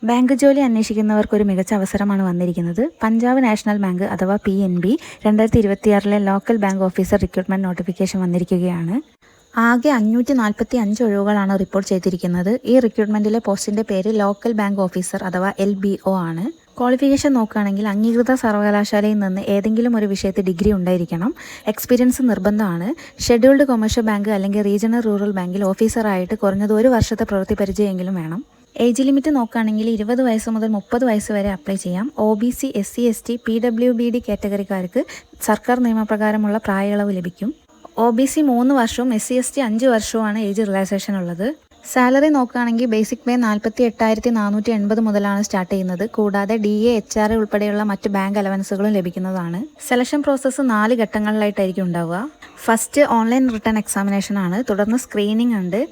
Bank ജോലി അന്വേഷിക്കുന്നവർക്കൊരു മികച്ച അവസരമാണ് വന്നിരിക്കുന്നത്. പഞ്ചാബ് നാഷണൽ ബാങ്ക് അഥവാ PNB 2026 local bank officer recruitment notification വന്നിരിക്കുകയാണ്. ആകെ 545 ഒഴിവുകളാണ് റിപ്പോർട്ട് ചെയ്തിരിക്കുന്നത്. ഈ റിക്രൂട്ട്മെന്റിലെ പോസ്റ്റിന്റെ പേര് ലോക്കൽ ബാങ്ക് ഓഫീസർ അഥവാ LBO ആണ്. ക്വാളിഫിക്കേഷൻ നോക്കുകയാണെങ്കിൽ അംഗീകൃത സർവകലാശാലയിൽ നിന്ന് ഏതെങ്കിലും ഒരു വിഷയത്തിൽ ഡിഗ്രി ഉണ്ടായിരിക്കണം. എക്സ്പീരിയൻസ് നിർബന്ധമാണ്. ഷെഡ്യൂൾഡ് കൊമേഴ്ഷ്യൽ ബാങ്ക് അല്ലെങ്കിൽ റീജിയണൽ റൂറൽ ബാങ്കിൽ ഓഫീസറായിട്ട് കുറഞ്ഞത് 1 വർഷത്തെ പ്രവൃത്തി പരിചയമെങ്കിലും വേണം. ഏജ് ലിമിറ്റ് നോക്കുകയാണെങ്കിൽ 20 വയസ്സ് മുതൽ 30 വയസ്സ് വരെ അപ്ലൈ ചെയ്യാം. OBC, SC, ST, PWBD കാറ്റഗറിക്കാർക്ക് സർക്കാർ നിയമപ്രകാരമുള്ള പ്രായയളവ് ലഭിക്കും. OBC 3 വർഷവും SC, ST 5 വർഷവുമാണ് ഏജ് റിലാക്സേഷൻ ഉള്ളത്. സാലറി നോക്കുകയാണെങ്കിൽ ബേസിക് പേ 48,480 മുതലാണ് സ്റ്റാർട്ട് ചെയ്യുന്നത്. കൂടാതെ DA, HRA ഉൾപ്പെടെയുള്ള മറ്റ് ബാങ്ക് അലവൻസുകളും ലഭിക്കുന്നതാണ്. സെലക്ഷൻ പ്രോസസ്സ് 4 ഘട്ടങ്ങളിലായിട്ടായിരിക്കും ഉണ്ടാവുക. ഫസ്റ്റ് ഓൺലൈൻ റിട്ടൺ എക്സാമിനേഷൻ ആണ്. തുടർന്ന് സ്ക്രീനിങ് ഉണ്ട്.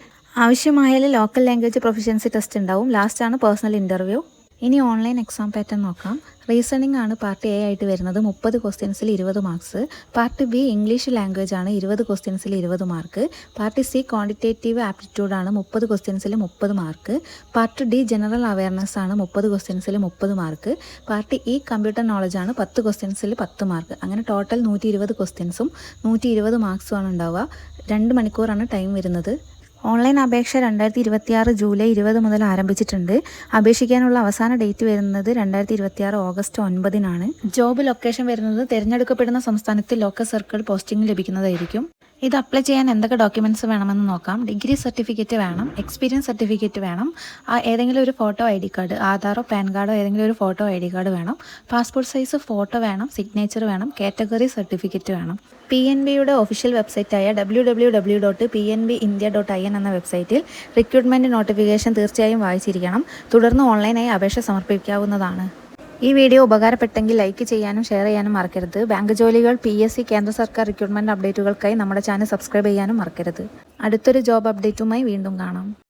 ആവശ്യമായാൽ ലോക്കൽ ലാംഗ്വേജ് പ്രൊഫിഷ്യൻസി ടെസ്റ്റ് ഉണ്ടാവും. ലാസ്റ്റാണ് പേഴ്സണൽ ഇൻ്റർവ്യൂ. ഇനി ഓൺലൈൻ എക്സാം പാറ്റേൺ നോക്കാം. റീസണിംഗ് ആണ് പാർട്ട് A ആയിട്ട് വരുന്നത്. 30 ക്വസ്റ്റ്യൻസിൽ 20 marks. Part B English language ആണ്. 20 ക്വസ്റ്റ്യൻസിൽ 20 mark. Part C quantitative aptitude ആണ്. 30 ക്വസ്റ്റ്യൻസിൽ 30 mark. Part D general awareness ആണ്. 30 ക്വസ്റ്റ്യൻസിൽ 30 mark. Part E computer knowledge ആണ്. 10 ക്വസ്റ്റ്യൻസിൽ 10 മാർക്ക്. അങ്ങനെ ടോട്ടൽ 120 ക്വസ്റ്റ്യൻസും 120 മാർക്സും ആണ് ഉണ്ടാവുക. 2 മണിക്കൂറാണ് ടൈം വരുന്നത്. ഓൺലൈൻ അപേക്ഷ 2026 ജൂലൈ 20 മുതൽ ആരംഭിച്ചിട്ടുണ്ട്. അപേക്ഷിക്കാനുള്ള അവസാന ഡേറ്റ് വരുന്നത് 2026 ഓഗസ്റ്റ് 9-നാണ്. ജോബ് ലൊക്കേഷൻ വരുന്നത് തിരഞ്ഞെടുക്കപ്പെടുന്ന സംസ്ഥാനത്ത് ലോക്കൽ സർക്കിൾ പോസ്റ്റിംഗ് ലഭിക്കുന്നതായിരിക്കും. ഇത് അപ്ലൈ ചെയ്യാൻ എന്തൊക്കെ ഡോക്യുമെൻറ്റ്സ് വേണമെന്ന് നോക്കാം. ഡിഗ്രി സർട്ടിഫിക്കറ്റ് വേണം. എക്സ്പീരിയൻസ് സർട്ടിഫിക്കറ്റ് വേണം. ഏതെങ്കിലും ഒരു ഫോട്ടോ ID കാർഡ്, ആധാറോ പാൻ കാർഡോ ഏതെങ്കിലും ഒരു ഫോട്ടോ ID കാർഡ് വേണം. പാസ്പോർട്ട് സൈസ് ഫോട്ടോ വേണം. സിഗ്നേച്ചർ വേണം. കാറ്റഗറി സർട്ടിഫിക്കറ്റ് വേണം. PNBയുടെ ഒഫീഷ്യൽ വെബ്സൈറ്റായ www.pnbindia.in എന്ന വെബ്സൈറ്റിൽ റിക്രൂട്ട്മെൻറ്റ് നോട്ടിഫിക്കേഷൻ തീർച്ചയായും വായിച്ചിരിക്കണം. തുടർന്ന് ഓൺലൈനായി അപേക്ഷ സമർപ്പിക്കാവുന്നതാണ്. ഈ വീഡിയോ ഉപകാരപ്പെട്ടെങ്കിൽ ലൈക്ക് ചെയ്യാനും ഷെയർ ചെയ്യാനും മറക്കരുത്. ബാങ്ക് ജോലികൾ, PSC, കേന്ദ്ര സർക്കാർ റിക്രൂട്ട്മെൻറ്റ് അപ്ഡേറ്റുകൾക്കായി നമ്മുടെ ചാനൽ സബ്സ്ക്രൈബ് ചെയ്യാനും മറക്കരുത്. അടുത്തൊരു ജോബ് അപ്ഡേറ്റുമായി വീണ്ടും കാണാം.